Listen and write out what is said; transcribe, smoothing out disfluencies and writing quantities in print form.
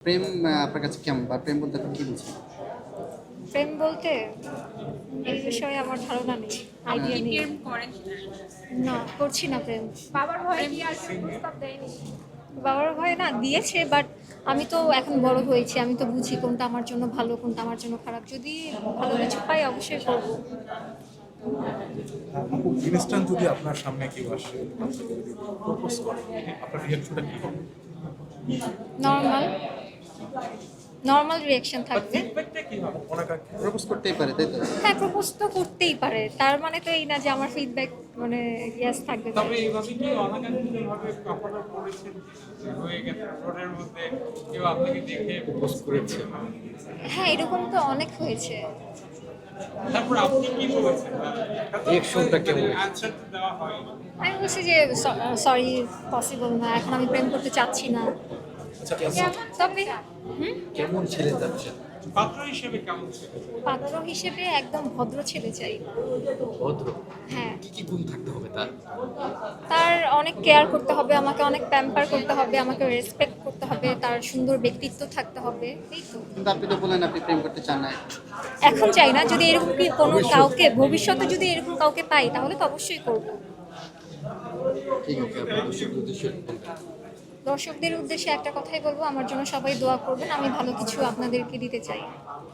প্রেম আপনার কাছে কেমন বা প্রেম বলতে আপনি কি বুঝেন? প্রেম বলতে এই বিষয়ে আমার ধারণা নেই, আপনি আইডিয়া কি নেই। প্রেম করেন? না, করছি না প্রেম। বাবার ভয়ে কি আর কেউ প্রস্তাব দেয়নি? বাবার ভয় না দিয়েছে, বাট আমি তো এখন বড় হয়েছি, আমি তো বুঝি কোনটা আমার জন্য ভালো, কোনটা আমার জন্য খারাপ। যদি ভালো কিছু পাই অবশ্যই করবো। আপু ইনস্ট্যান্ট যদি আপনার সামনে কেউ আসে আপনাকে যদি প্রপোজ করে আপনার রিয়াকশনটা কি হবে? নর্মাল নর্মাল রিয়াকশন থাকবে। ফিডব্যাকটা কি হবে? অনাকাঙ্ক্ষিত প্রপোজ করতেই পারে, তাই তো? হ্যাঁ, প্রপোজ তো করতেই পারে, তার মানে তো এই না যে আমার ফিডব্যাক মানে ইয়েস থাকবে। তবে এইভাবে কি অনাকাঙ্ক্ষিতভাবে কখনো করেছেন যে হয়ে গেছে রোডের মধ্যে কেউ আপনাকে দেখে পোস্ট করেছে? হ্যাঁ, এরকম তো অনেক হয়েছে। তারপর আপনি কি বলেছেন? রিঅ্যাকশনটা কেমন? আনসার তো দেওয়া হয়। আমি বলছি যে সরি, পসিবল না, এখন আমি প্রেম করতে চাচ্ছি না। আচ্ছা তবে কেমন ছেলে যাচ্ছে? পাত্র হিসেবে কেমন ছিল? পাত্র হিসেবে একদম ভদ্র ছেলে চাই। ভদ্র। হ্যাঁ, কি কি গুণ থাকতে হবে তার? তার অনেক কেয়ার করতে হবে, আমাকে অনেক প্যাম্পার করতে হবে, আমাকে রেসপেক্ট করতে হবে, তার সুন্দর ব্যক্তিত্ব থাকতে হবে, এই তো। কিন্তু আপনি তো বললেন আপনি প্রেম করতে চান না। এখন চাই না, যদি এরকম কি কোনো কাউকে ভবিষ্যতে যদি এরকম কাউকে পাই তাহলে তো অবশ্যই করব। ঠিক আছে, আপনার দর্শকদের উদ্দেশ্যে দর্শকদের উদ্দেশ্যে একটা কথাই বলবো, আমার জন্য সবাই দোয়া করবেন, আমি ভালো কিছু আপনাদেরকে দিতে চাই।